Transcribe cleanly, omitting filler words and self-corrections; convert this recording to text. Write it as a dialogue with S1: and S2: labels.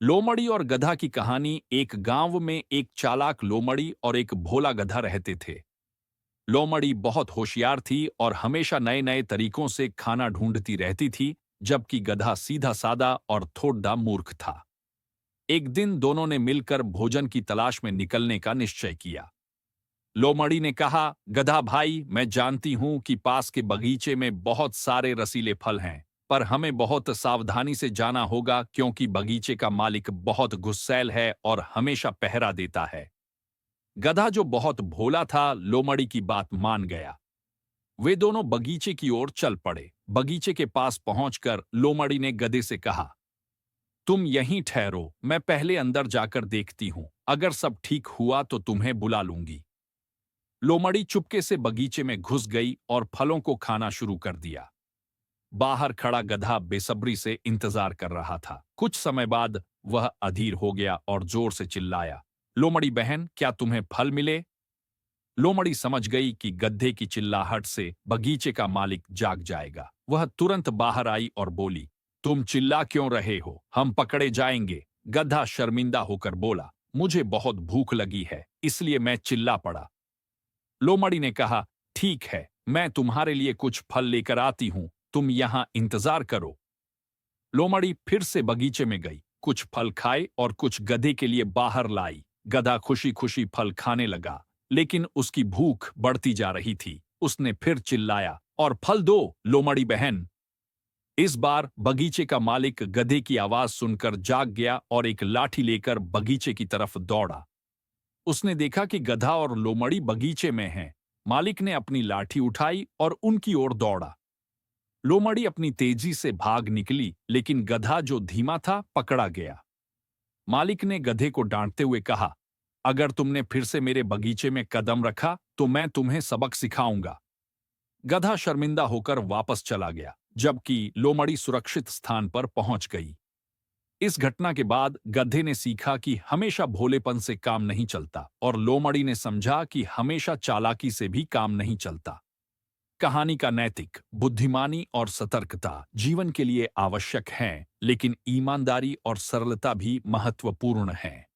S1: लोमड़ी और गधा की कहानी। एक गांव में एक चालाक लोमड़ी और एक भोला गधा रहते थे। लोमड़ी बहुत होशियार थी और हमेशा नए नए तरीकों से खाना ढूंढती रहती थी, जबकि गधा सीधा सादा और थोड़ा मूर्ख था। एक दिन दोनों ने मिलकर भोजन की तलाश में निकलने का निश्चय किया। लोमड़ी ने कहा, गधा भाई, मैं जानती हूं कि पास के बगीचे में बहुत सारे रसीले फल हैं, पर हमें बहुत सावधानी से जाना होगा क्योंकि बगीचे का मालिक बहुत गुस्सैल है और हमेशा पहरा देता है। गधा, जो बहुत भोला था, लोमड़ी की बात मान गया। वे दोनों बगीचे की ओर चल पड़े। बगीचे के पास पहुंचकर लोमड़ी ने गधे से कहा, तुम यहीं ठहरो, मैं पहले अंदर जाकर देखती हूं। अगर सब ठीक हुआ तो तुम्हें बुला लूंगी। लोमड़ी चुपके से बगीचे में घुस गई और फलों को खाना शुरू कर दिया। बाहर खड़ा गधा बेसब्री से इंतजार कर रहा था। कुछ समय बाद वह अधीर हो गया और जोर से चिल्लाया, लोमड़ी बहन, क्या तुम्हें फल मिले? लोमड़ी समझ गई कि गधे की चिल्लाहट से बगीचे का मालिक जाग जाएगा। वह तुरंत बाहर आई और बोली, तुम चिल्ला क्यों रहे हो? हम पकड़े जाएंगे। गधा शर्मिंदा होकर बोला, मुझे बहुत भूख लगी है, इसलिए मैं चिल्ला पड़ा। लोमड़ी ने कहा, ठीक है, मैं तुम्हारे लिए कुछ फल लेकर आती हूं, तुम यहां इंतजार करो। लोमड़ी फिर से बगीचे में गई, कुछ फल खाए और कुछ गधे के लिए बाहर लाई। गधा खुशी खुशी फल खाने लगा, लेकिन उसकी भूख बढ़ती जा रही थी। उसने फिर चिल्लाया, और फल दो, लोमड़ी बहन। इस बार बगीचे का मालिक गधे की आवाज सुनकर जाग गया और एक लाठी लेकर बगीचे की तरफ दौड़ा। उसने देखा कि गधा और लोमड़ी बगीचे में हैं। मालिक ने अपनी लाठी उठाई और उनकी ओर दौड़ा। लोमड़ी अपनी तेजी से भाग निकली, लेकिन गधा, जो धीमा था, पकड़ा गया। मालिक ने गधे को डांटते हुए कहा, अगर तुमने फिर से मेरे बगीचे में कदम रखा तो मैं तुम्हें सबक सिखाऊंगा। गधा शर्मिंदा होकर वापस चला गया, जबकि लोमड़ी सुरक्षित स्थान पर पहुंच गई। इस घटना के बाद गधे ने सीखा कि हमेशा भोलेपन से काम नहीं चलता, और लोमड़ी ने समझा कि हमेशा चालाकी से भी काम नहीं चलता। कहानी का नैतिक: बुद्धिमानी और सतर्कता जीवन के लिए आवश्यक हैं, लेकिन ईमानदारी और सरलता भी महत्वपूर्ण हैं।